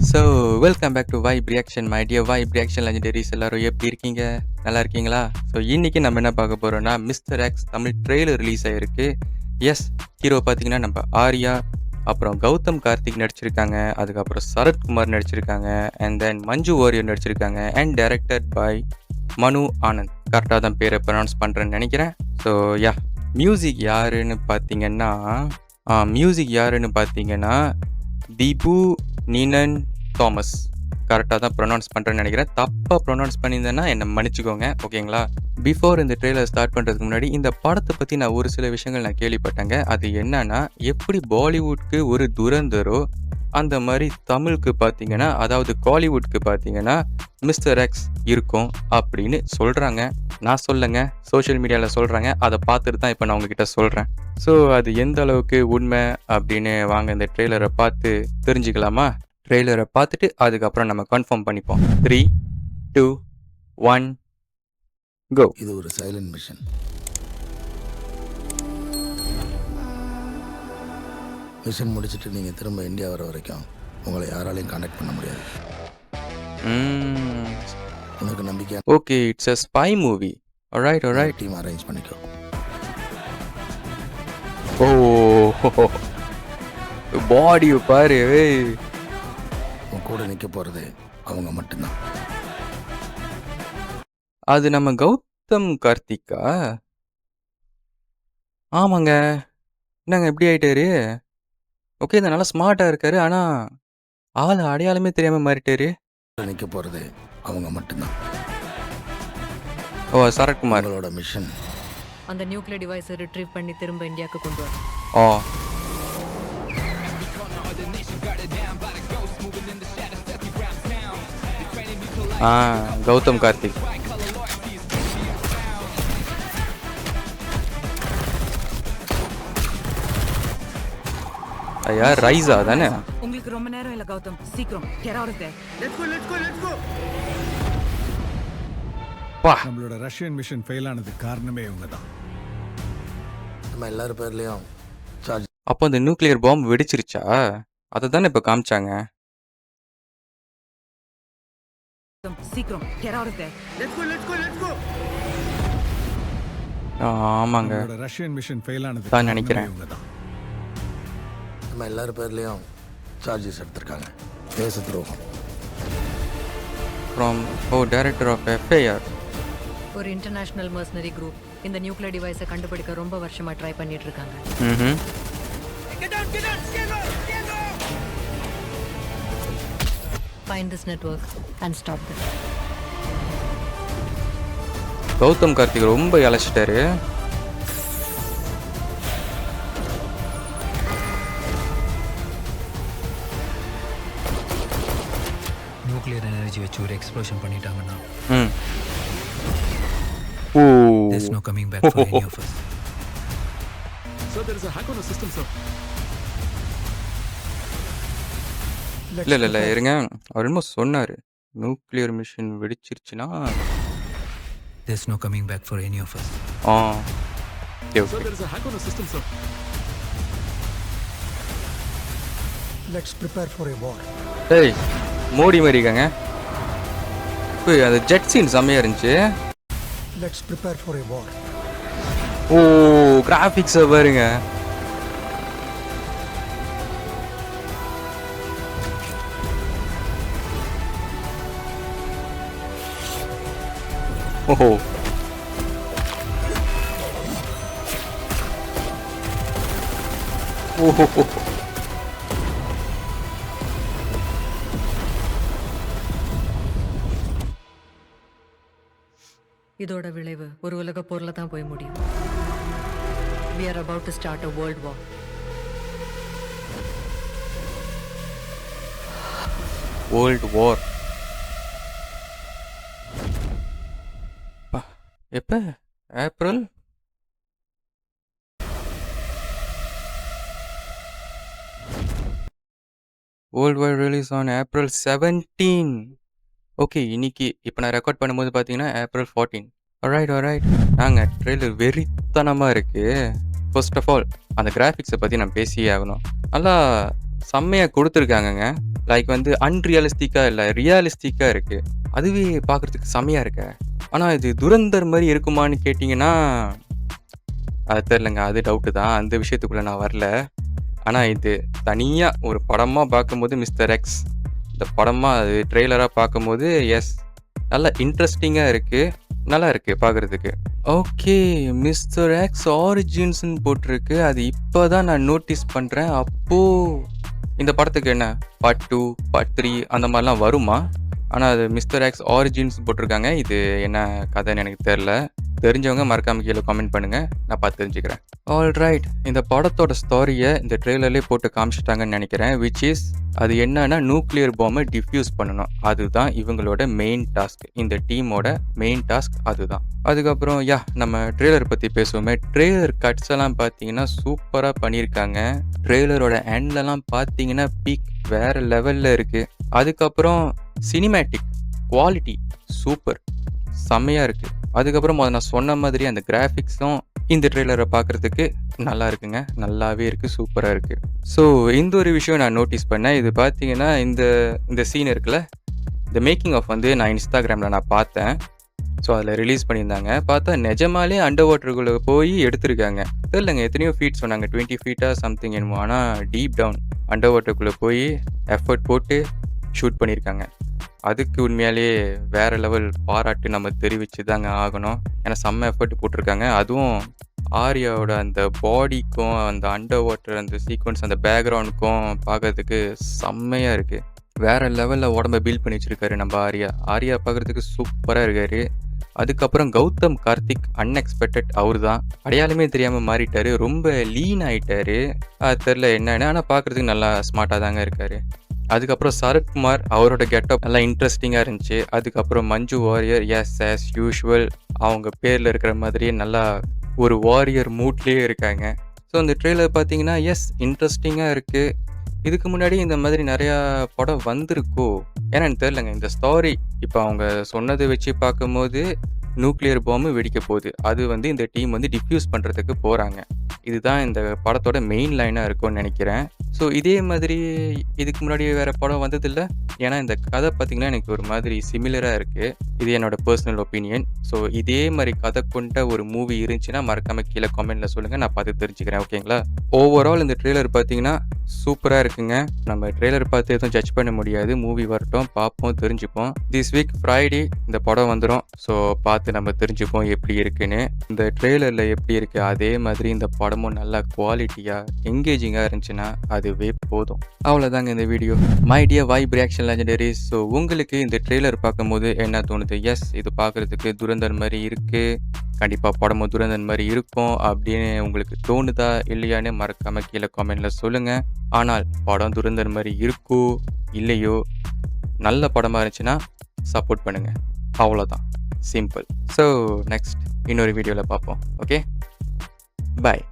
So welcome back to vibe reaction my dear vibe reaction legendaries எல்லாரும் எப்படி இருக்கீங்க? நல்லா இருக்கீங்களா? ஸோ இன்னைக்கு நம்ம என்ன பார்க்க போறோம்னா mister X Tamil trailer release ஆயிருக்கு. எஸ், ஹீரோ பார்த்தீங்கன்னா நம்ம ஆர்யா, அப்புறம் கௌதம் கார்த்திக் நடிச்சிருக்காங்க, அதுக்கப்புறம் சரத்குமார் நடிச்சிருக்காங்க, அண்ட் தென் மஞ்சு வாரியர் நடிச்சிருக்காங்க, அண்ட் டைரக்டட் பை மனு ஆனந்த். கரெக்டாக தான் பேரை ப்ரொனவுன்ஸ் பண்ணுறேன்னு நினைக்கிறேன். ஸோ யா, மியூசிக் யாருன்னு பார்த்தீங்கன்னா திபு நீனன் தாமஸ். கரெக்டாக தான் ப்ரொனவுன்ஸ் பண்ணுறேன்னு நினைக்கிறேன். தப்பாக ப்ரொனவுன்ஸ் பண்ணியிருந்தேன்னா என்னை மன்னிச்சுக்கோங்க, ஓகேங்களா? பிஃபோர் இந்த ட்ரெய்லர் ஸ்டார்ட் பண்ணுறதுக்கு முன்னாடி இந்த படத்தை பற்றி நான் ஒரு சில விஷயங்கள் நான் கேள்விப்பட்டேங்க. அது என்னன்னா, எப்படி பாலிவுட்க்கு ஒரு துரந்தரோ அந்த மாதிரி தமிழுக்கு பார்த்தீங்கன்னா, அதாவது காலிவுட்க்கு பார்த்தீங்கன்னா மிஸ்டர் எக்ஸ் இருக்கும் அப்படின்னு சொல்கிறாங்க. நான் சொல்லங்க, சோஷியல் மீடியாவில் சொல்கிறாங்க. அதை பார்த்துட்டு தான் இப்போ நான் உங்ககிட்ட சொல்கிறேன். ஸோ அது எந்த அளவுக்கு உண்மை அப்படின்னு வாங்க இந்த ட்ரெய்லரை பார்த்து தெரிஞ்சுக்கலாமா? ட்ரெய்லரை பார்த்துட்டு அதுக்கப்புறம் நம்ம கன்ஃபார்ம் பண்ணிப்போம். 3, 2, 1 கோ. இது ஒரு சைலண்ட் மிஷன். மிஷன் முடிச்சுட்டு நீங்கள் திரும்ப இந்தியா வர வரைக்கும் உங்களை யாராலையும் காண்டாக்ட் பண்ண முடியாது. உனக்கு நம்பிக்கை? Okay, it's a spy movie. alright. Team arrange பண்ணிக்கோ. ஓ, பாடி பாரு. உன் கூட நிற்க போகிறது அவங்க மட்டும்தான். அது நம்ம கௌதம் கார்த்திக்கா? ஆமாங்க. என்னங்க இப்படி ஆயிட்டாரு? ஓகே, இது நல்லா ஸ்மார்ட்டாக இருக்காரு, ஆனால் ஆள் அடையாளமே தெரியாமல் மாறிட்டாரு. நிற்க போகிறது அவங்க மட்டும்தான். ஓ, சரத்குமார். உங்களோட மிஷன் அந்த நியூக்ளியர் டிவைஸை ரிட்ரீவ் பண்ணி திரும்ப இந்தியாவுக்கு கொண்டு வர. ஓ, கௌதம் கார்த்திக். ஐயா, ரைஸா தானே? உங்களுக்கு ரொம்ப நேரம் இல்ல கௌதம், சீக்கிரம் get out of there. let's go. பா, நம்மளோட ரஷ்யன் மிஷன் ஃபெயில் ஆனதுக்கு காரணமே இவங்க தான். நம்ம எல்லாரும் பேர்லேயும் சார்ஜ். அப்போ அந்த நியூக்ளியர் பாம்பு வெடிச்சிருச்சா? அதை தானே இப்போ காமிச்சாங்க. சீக்கிரம் get out of there. let's go. ஆமாங்க, நம்மளோட ரஷ்யன் மிஷன் ஃபெயில் ஆனதுக்கு தான் காரணமே நினைக்கிறேன். இவங்க தான். நம்ம எல்லாரும் பேர்லேயும் சார்ஜஸ் எடுத்திருக்காங்க. தேச துரோகம். From director of FIR. ஒரு இன்டர்நேஷனல் மர்சனரி குரூப் இந்த நியூக்ளியர் டிவைஸை கண்டுபிடிக்க ரொம்ப வருஷமா ட்ரை பண்ணிட்டு இருக்காங்க. Find this network and stop them. Gautham Karthik ரொம்ப இழைச்சிட்டாரு. நியூக்ளியர் எனர்ஜி வச்சு ஒரு எக்ஸ்ப்ளோஷன் பண்ணிட்டாங்கன்னா ஓ, there's no coming back for any of us. So there is a hack on the system, sir. இல்லை இருங்க, அவர் என்னமோ சொன்னார். நியூக்ளியர் மிஷின் வெடிச்சிருச்சுன்னா There's no coming back for any of us. Okay. So there is a hack on the system, sir. Let's prepare for a war. ஏய், மோடி மாதிரி இருக்காங்க. இப்போ அந்த ஜெட் சீன் செம்மையாக இருந்துச்சு. Let's prepare for a war. ஓ, கிராஃபிக்ஸை பாருங்க. ஓஹோ, ஓஹோ, இதோட விளைவு ஒரு உலக போர்ல தான் போய் முடியும். We are about to start a world war. World war. எப்போ? ஏப்ரல்? World war release on April 17. Okay, இன்னைக்கு இப்போ நான் ரெக்கார்ட் பண்ணும்போது பார்த்தீங்கன்னா ஏப்ரல் 14. alright. நாங்கள் ட்ரெய்லர் வெறித்தனமாக இருக்குது. ஃபர்ஸ்ட் ஆஃப் ஆல் அந்த கிராஃபிக்ஸை பற்றி நான் பேசியே ஆகணும். நல்லா செம்மையாக கொடுத்துருக்காங்கங்க. லைக் வந்து அன்ரியலிஸ்டிக்காக இல்லை, ரியலிஸ்டிக்காக இருக்குது. அதுவே பார்க்குறதுக்கு செமையாக இருக்க. ஆனால் இது துரந்தர் மாதிரி இருக்குமான்னு கேட்டிங்கன்னா அது தெரிலங்க. அது டவுட்டு தான். அந்த விஷயத்துக்குள்ளே நான் வரல. ஆனால் இது தனியாக ஒரு படமாக பார்க்கும்போது மிஸ்டர் எக்ஸ், இந்த படமாக அது ட்ரெய்லராக பார்க்கும்போது எஸ் நல்லா இன்ட்ரெஸ்டிங்காக இருக்குது, நல்லா இருக்குது பார்க்குறதுக்கு. ஓகே, மிஸ்டர் எக்ஸ் ஆரிஜின்ஸ்ன்னு போட்டிருக்கு. அது இப்போ தான் நான் நோட்டீஸ் பண்ணுறேன். அப்போது இந்த படத்துக்கு என்ன பார்ட் 2 பார்ட் 3 அந்த மாதிரிலாம் வருமா? ஆனால் அது மிஸ்டர் எக்ஸ் ஆரிஜின்ஸ் போட்டிருக்காங்க. இது என்ன கதைன்னு எனக்கு தெரில. தெரிஞ்சவங்க மறக்காம கீழே கமெண்ட் பண்ணுங்கள், நான் பார்த்து தெரிஞ்சுக்கிறேன். ஆல்ரைட், இந்த படத்தோட ஸ்டோரியை இந்த ட்ரெய்லர்லேயே போட்டு காமிச்சிட்டாங்கன்னு நினைக்கிறேன். விச் இஸ் அது என்னன்னா நியூக்ளியர் பாம்பை டிஃப்யூஸ் பண்ணணும். அதுதான் இவங்களோட மெயின் டாஸ்க், இந்த டீமோட மெயின் டாஸ்க் அதுதான். அதுக்கப்புறம் நம்ம ட்ரெய்லர் பற்றி பேசுவோமே. ட்ரெய்லர் கட்ஸ் எல்லாம் பார்த்தீங்கன்னா சூப்பராக பண்ணியிருக்காங்க. ட்ரெய்லரோட எண்ட்லலாம் பார்த்தீங்கன்னா பீக் வேறு லெவலில் இருக்குது. அதுக்கப்புறம் சினிமேட்டிக் குவாலிட்டி சூப்பர், செம்மையாக இருக்குது. அதுக்கப்புறம் அதை நான் சொன்ன மாதிரி அந்த கிராஃபிக்ஸும் இந்த ட்ரெய்லரை பார்க்குறதுக்கு நல்லா இருக்குங்க, நல்லாவே இருக்குது, சூப்பராக இருக்குது. ஸோ இந்த ஒரு விஷயம் நான் நோட்டீஸ் பண்ணேன். இது பார்த்தீங்கன்னா இந்த சீன் இருக்குல்ல, இந்த மேக்கிங் ஆஃப் வந்து நான் இன்ஸ்டாகிராமில் நான் பார்த்தேன். ஸோ அதில் ரிலீஸ் பண்ணியிருந்தாங்க. பார்த்தா நிஜமாலே அண்டர் வாட்டருக்குள்ளே போய் எடுத்திருக்காங்க. தெரியலங்க, எத்தனையோ ஃபீட் சொன்னாங்க, 20 ஃபீட்டாக சம்திங் என்னமோ. ஆனால் டீப் டவுன் அண்டர் வாட்டருக்குள்ளே போய் எஃபர்ட் போட்டு ஷூட் பண்ணியிருக்காங்க. அதுக்கு உண்மையாலேயே வேறு லெவல் பாராட்டு நம்ம தெரிவித்து தாங்க ஆகணும். ஏன்னா செம்ம எஃபர்ட் போட்டிருக்காங்க. அதுவும் ஆர்யாவோட அந்த பாடிக்கும் அந்த அண்டர் வாட்டர் அந்த சீக்வன்ஸ் அந்த பேக்ரவுண்டுக்கும் பார்க்கறதுக்கு செம்மையாக இருக்குது. வேறு லெவலில் உடம்பை பில்ட் பண்ணி வச்சுருக்காரு நம்ம ஆர்யா பார்க்குறதுக்கு சூப்பராக இருக்கார். அதுக்கப்புறம் கௌதம் கார்த்திக் அன்எக்ஸ்பெக்டட், அவர் தான் அடையாளமே தெரியாமல் மாறிட்டார், ரொம்ப லீன் ஆகிட்டார். அது தெரில என்னன்னு, ஆனால் பார்க்குறதுக்கு நல்லா ஸ்மார்ட்டாக தாங்க இருக்கார். அதுக்கப்புறம் சரத்குமார், அவரோட கெட்டப் நல்லா இன்ட்ரெஸ்டிங்காக இருந்துச்சு. அதுக்கப்புறம் Manju Warrier, S as usual அவங்க பேரில் இருக்கிற மாதிரியே நல்லா ஒரு வாரியர் மூட்லேயே இருக்காங்க. ஸோ அந்த ட்ரெய்லர் பார்த்தீங்கன்னா எஸ் இன்ட்ரெஸ்டிங்காக இருக்குது. இதுக்கு முன்னாடி இந்த மாதிரி நிறையா படம் வந்திருக்கோ ஏன்னு தெரிலங்க. இந்த ஸ்டோரி இப்போ அவங்க சொன்னதை வச்சு பார்க்கும்போது நியூக்ளியர் பாம்பு வெடிக்க போகுது, அது வந்து இந்த டீம் வந்து டிஃப்யூஸ் பண்ணுறதுக்கு போகிறாங்க. இதுதான் இந்த படத்தோட மெயின் லைனாக இருக்கும்னு நினைக்கிறேன். ஸோ இதே மாதிரி இதுக்கு முன்னாடி வேறு படம் வந்ததில்லை. ஏன்னா இந்த கதை பார்த்திங்கன்னா எனக்கு ஒரு மாதிரி சிமிலராக இருக்குது. இது என்னோடய பர்சனல் ஒப்பீனியன். ஸோ இதே மாதிரி கதை கொண்ட ஒரு மூவி இருந்துச்சுன்னா மறக்காமல் கீழே கமெண்ட்டில் சொல்லுங்கள், நான் பார்த்து தெரிஞ்சுக்கிறேன். ஓகேங்களா? ஓவரால் இந்த ட்ரெய்லர் பார்த்திங்கன்னா சூப்பராக இருக்குங்க. நம்ம ட்ரெய்லர் பார்த்து எதுவும் ஜட்ஜ் பண்ண முடியாது. மூவி வரட்டும், பார்ப்போம், தெரிஞ்சுப்போம். திஸ் வீக் ஃப்ரைடே இந்த படம் வந்துடும். ஸோ பார்த்து நம்ம தெரிஞ்சுப்போம் எப்படி இருக்குன்னு. இந்த ட்ரெய்லரில் எப்படி இருக்குது அதே மாதிரி இந்த படமும் நல்லா குவாலிட்டியாக எங்கேஜிங்காக இருந்துச்சுன்னா அதுவே போதும். அவ்வளோதாங்க இந்த வீடியோ. My dear vibe reaction legendaries. So உங்களுக்கு இந்த ட்ரெய்லர் பார்க்கும்போது என்ன தோணுது? எஸ், இது பார்க்குறதுக்கு துரந்தர் மாதிரி இருக்குது, கண்டிப்பாக படமும் துரந்தர் மாதிரி இருக்கும் அப்படின்னு உங்களுக்கு தோணுதா இல்லையான்னு மறக்காமல் கீழே கமெண்டில் சொல்லுங்கள். ஆனால் படம் துரந்தர் மாதிரி இருக்கோ இல்லையோ, நல்ல படமாக இருந்துச்சுன்னா சப்போர்ட் பண்ணுங்கள். அவ்வளோதான், சிம்பிள். ஸோ நெக்ஸ்ட் இன்னொரு வீடியோவில் பார்ப்போம். ஓகே, பாய்.